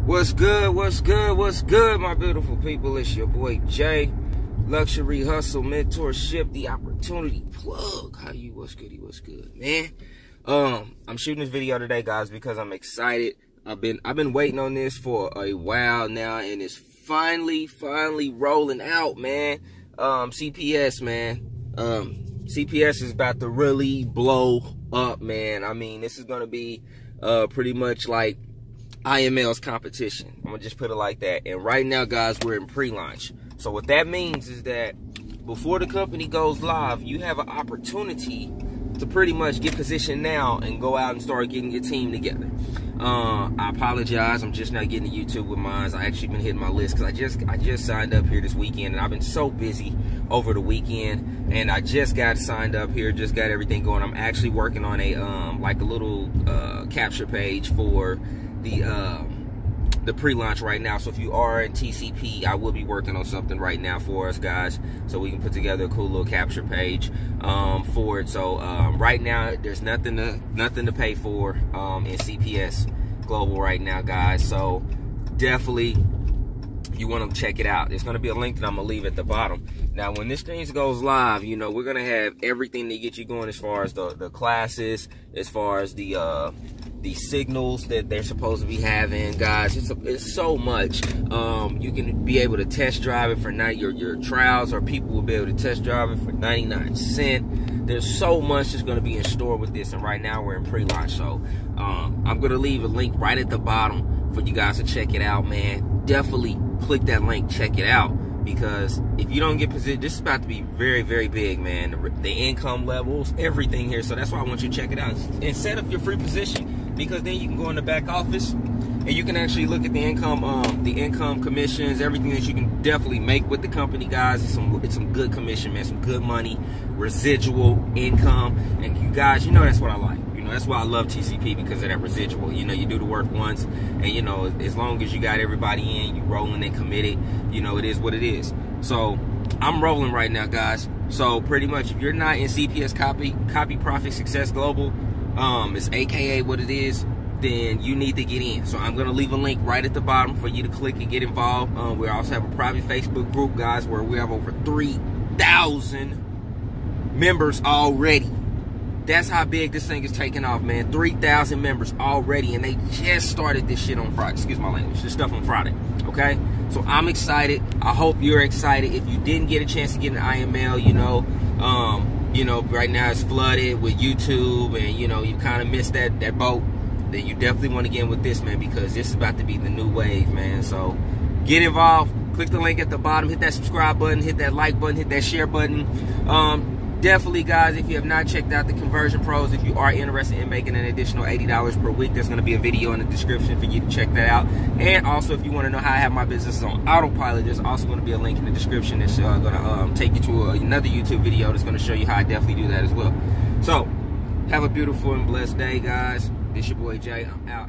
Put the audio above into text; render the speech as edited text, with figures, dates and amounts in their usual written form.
What's good, my beautiful people? It's your boy Jay. Luxury hustle, mentorship, the opportunity plug. What's good, man? I'm shooting this video today, guys, because I'm excited. I've been waiting on this for a while now, and it's finally rolling out, man. CPS, man. CPS is about to really blow up, man. I mean, this is gonna be pretty much like IML's competition. I'm gonna just put it like that. And right now, guys, we're in pre-launch. So what that means is that before the company goes live, you have an opportunity to pretty much get positioned now and go out and start getting your team together. I apologize, I'm just not getting to YouTube with mine. I actually been hitting my list because I just signed up here this weekend, and I've been so busy over the weekend, and I just got signed up here, just got everything going. I'm actually working on a like a little capture page for the pre-launch right now. So if you are in TCP, I will be working on something right now for us, guys, so we can put together a cool little capture page for it. So right now there's nothing to pay for in CPS Global right now, guys. So definitely you want to check it out. There's going to be a link that I'm going to leave at the bottom. Now, when this thing goes live, you know, we're going to have everything to get you going as far as the classes, as far as the signals that they're supposed to be having, guys. It's so much. You can be able to test drive it for your trials, or people will be able to test drive it for 99 cents. There's so much that's going to be in store with this, and right now we're in pre-launch. So I'm going to leave a link right at the bottom for you guys to check it out, man. Definitely click that link, check it out, because if you don't get positioned, this is about to be very big, man. The income levels, everything here. So that's why I want you to check it out and set up your free position, because then you can go in the back office and you can actually look at the income commissions, everything that you can definitely make with the company, guys. It's some good commission, man, some good money, residual income. And you guys, you know, that's what I like. You know, that's why I love TCP, because of that residual. You know, you do the work once, and you know, as long as you got everybody in, you rolling and committed, you know, it is what it is. So I'm rolling right now, guys. So pretty much, if you're not in CPS Copy Profit Success Global, it's AKA what it is, then you need to get in. So I'm going to leave a link right at the bottom for you to click and get involved. We also have a private Facebook group, guys, where we have over 3,000 members already. That's how big this thing is taking off, man. 3,000 members already, and they just started this shit on Friday. Excuse my language. This stuff on Friday, okay? So I'm excited. I hope you're excited. If you didn't get a chance to get an IML, you know, right now it's flooded with YouTube, and you know, you kind of missed that boat, then you definitely want to get in with this, man, because this is about to be the new wave, man. So get involved. Click the link at the bottom. Hit that subscribe button. Hit that like button. Hit that share button. Definitely, guys, if you have not checked out the Conversion Pros, if you are interested in making an additional $80 per week, there's going to be a video in the description for you to check that out. And also, if you want to know how I have my business on Autopilot, there's also going to be a link in the description that's going to take you to another YouTube video that's going to show you how I definitely do that as well. So, have a beautiful and blessed day, guys. This your boy Jay. I'm out.